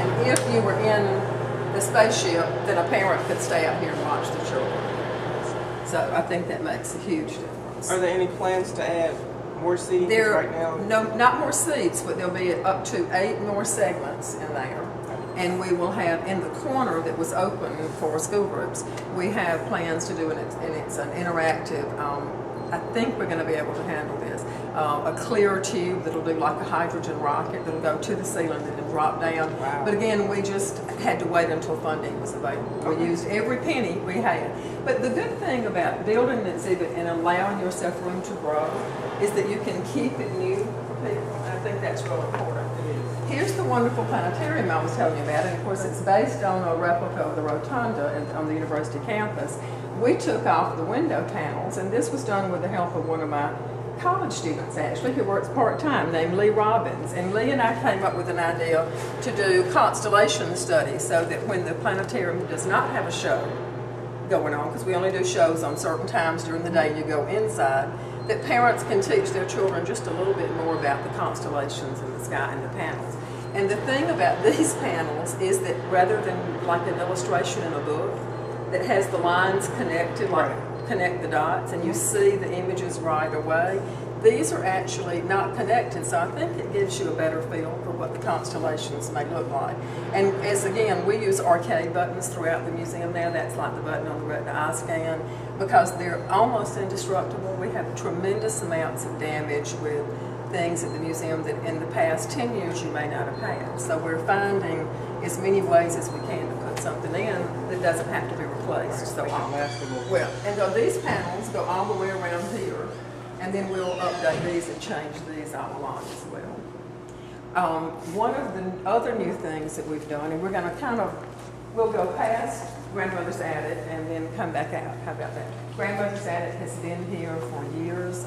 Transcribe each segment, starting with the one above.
And if you were in the spaceship, then a parent could stay out here and watch the children. So I think that makes a huge difference. Are there any plans to add more seats right now? No, not more seats, but there'll be up to 8 more segments in there. And we will have in the corner that was open for school groups, we have plans to do, and it's an interactive, I think we're going to be able to handle this, a clear tube that'll do like a hydrogen rocket that'll go to the ceiling and then drop down. Wow. But again, we just had to wait until funding was available. We used every penny we had. But the good thing about building an exhibit and allowing yourself room to grow is that you can keep it new for people. And I think that's real important. Here's the wonderful planetarium I was telling you about, and of course it's based on a replica of the rotunda on the university campus. We took off the window panels, and this was done with the help of one of my college students actually, who works part-time, named Lee Robbins. And Lee and I came up with an idea to do constellation studies so that when the planetarium does not have a show going on, because we only do shows on certain times during the day and you go inside, that parents can teach their children just a little bit more about the constellations in the sky and the panels. And the thing about these panels is that rather than like an illustration in a book that has the lines connected, like connect the dots, and you see the images right away, these are actually not connected, so I think it gives you a better feel for what the constellations may look like. And as again, we use arcade buttons throughout the museum now. That's like the button on the retina eye scan, because they're almost indestructible. We have tremendous amounts of damage with things at the museum that in the past 10 years you may not have had. So we're finding as many ways as we can to put something in that doesn't have to be replaced so often. Well, and so these panels go all the way around here, and then we'll update these and change these all along as well. One of the other new things that we've done, and we're going to we'll go past Grandmother's Attic and then come back out. How about that? Grandmother's Attic has been here for years,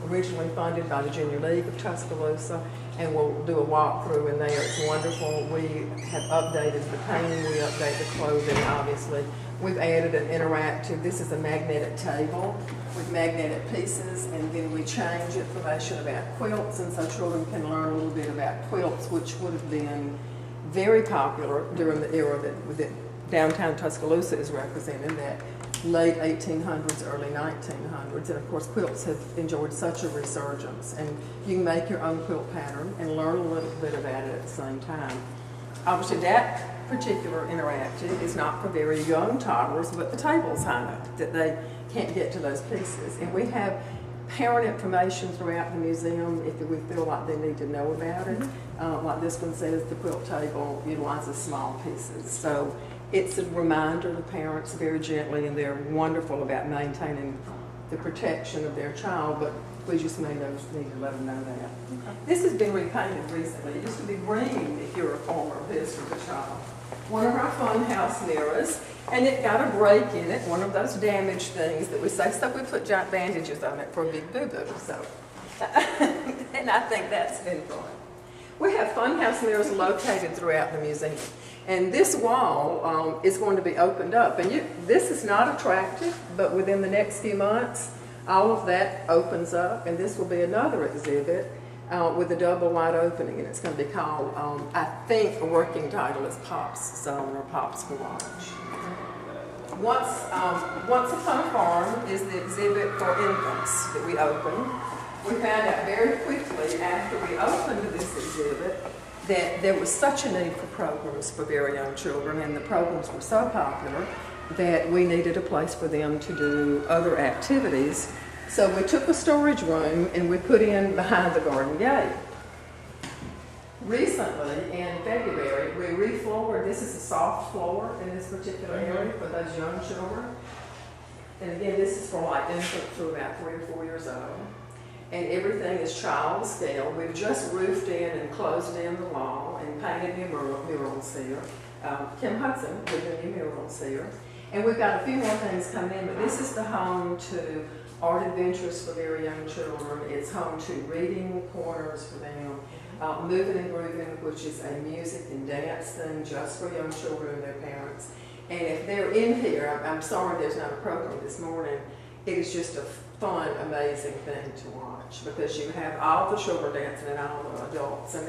originally funded by the Junior League of Tuscaloosa, and we'll do a walkthrough in there. It's wonderful. We have updated the painting, we update the clothing, obviously. We've added an interactive, this is a magnetic table with magnetic pieces, and then we change information about quilts, and so children can learn a little bit about quilts, which would have been very popular during the era that downtown Tuscaloosa is represented, that late 1800s, early 1900s, and of course quilts have enjoyed such a resurgence, and you can make your own quilt pattern and learn a little bit about it at the same time. Obviously that particular interactive is not for very young toddlers, but the table's high enough that they can't get to those pieces, and we have parent information throughout the museum if we feel like they need to know about it. Like this one says the quilt table utilizes small pieces, so it's a reminder to parents very gently, and they're wonderful about maintaining the protection of their child, but we just may need to let them know that. This has been repainted recently. It used to be green if you're a former visitor of the child. One of our fun house mirrors, and it got a break in it, one of those damaged things that we say, so we put giant bandages on it for a big boo-boo, so. And I think that's been fun. We have funhouse mirrors located throughout the museum. And this wall is going to be opened up. And this is not attractive, but within the next few months, all of that opens up. And this will be another exhibit with a double wide opening. And it's going to be called, I think a working title is Pop's Zone or Pop's Garage. Once Upon a Farm is the exhibit for infants that we opened. We found out very quickly after we opened this exhibit that there was such a need for programs for very young children, and the programs were so popular that we needed a place for them to do other activities. So we took a storage room and we put in behind the garden gate. Recently, in February, we refloored. This is a soft floor in this particular area for those young children. And again, this is for like infants to about 3 or 4 years old. And everything is child scale. We've just roofed in and closed in the wall and painted new murals here. Kim Hudson did the new murals here. And we've got a few more things coming in, but this is the home to art adventures for very young children. It's home to reading corners for them. Moving and Grooving, which is a music and dance thing just for young children and their parents. And if they're in here, I'm sorry there's not a program this morning, it is just a fun, amazing thing to watch because you have all the children dancing and all the adults, and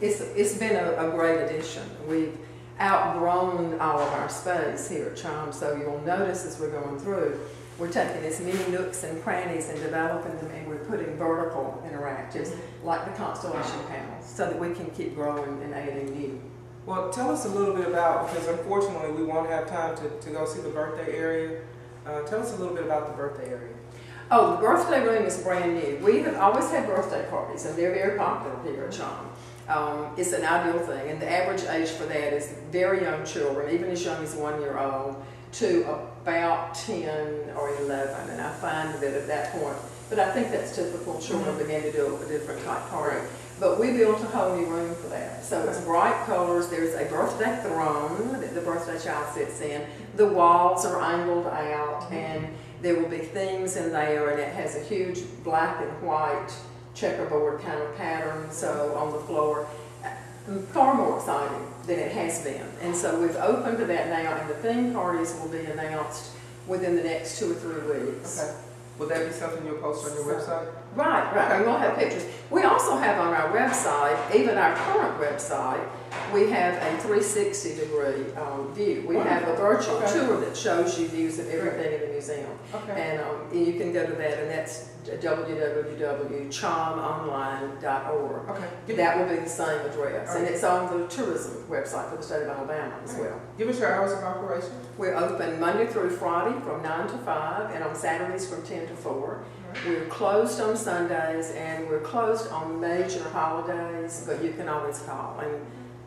it's been a great addition. We've outgrown all of our space here at CHOM, so you'll notice as we're going through, we're taking as many nooks and crannies and developing them, and we're putting vertical interactives like the constellation panels so that we can keep growing and adding new. Well, tell us a little bit about, because unfortunately we won't have time to go see the birthday area. Tell us a little bit about the birthday area. Oh, the birthday room is brand new. We have always had birthday parties, and they're very popular here at CHOM. It's an ideal thing, and the average age for that is very young children, even as young as 1 year old, to about 10 or 11, and I find that at that point, but I think that's typical, children begin to do a different type party. But we built a whole new room for that. So it's bright colors, there's a birthday throne that the birthday child sits in, the walls are angled out, and there will be things in there, and it has a huge black and white checkerboard kind of pattern, so on the floor. Far more exciting than it has been. And so we've opened to that now, and the theme parties will be announced within the next 2 or 3 weeks. Okay. Will that be something you'll post on your website? Right, right. Okay. We will have pictures. We also have on our website, even our current website, we have a 360-degree view. We have a virtual tour that shows you views of everything in the museum. Okay. And you can go to that, and that's www.chomonline.org. Okay. That will be the same address, and it's on the tourism website for the state of Alabama as well. Give us your hours of operation. We're open Monday through Friday from 9 to 5, and on Saturdays from 10 to 4. We're closed on Sundays, and we're closed on major holidays, but you can always call,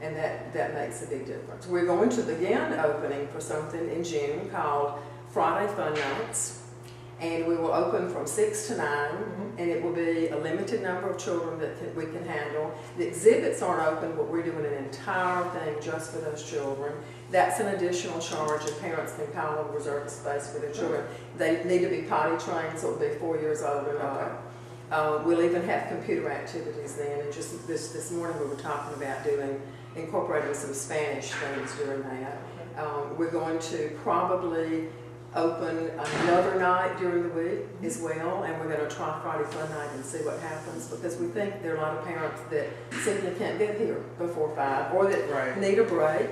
and that makes a big difference. We're going to begin opening for something in June called Friday Fun Nights, and we will open from 6 to 9, and it will be a limited number of children that we can handle. The exhibits aren't open, but we're doing an entire thing just for those children. That's an additional charge, and parents can call and reserve a space for their children. They need to be potty trained, so it'll be 4 years old and up. We'll even have computer activities then, and just this morning we were talking about incorporating some Spanish things during that. We're going to probably open another night during the week as well, and we're going to try Friday Fun Night and see what happens, because we think there are a lot of parents that simply can't get here before 5 or that need a break.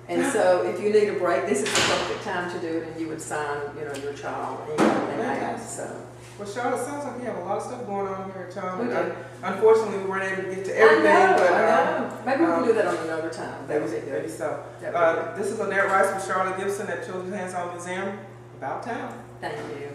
And so if you need a break, this is the perfect time to do it, and you would sign, your child in and out. So. Well, Charlotte, it sounds like you have a lot of stuff going on here at CHOM. We do. Unfortunately, we weren't able to get to everything. I but know. Maybe we can do that on another time. Maybe so. This is Lynette with Charlotte Gibson at Children's Hands-On Museum. About town. Thank you.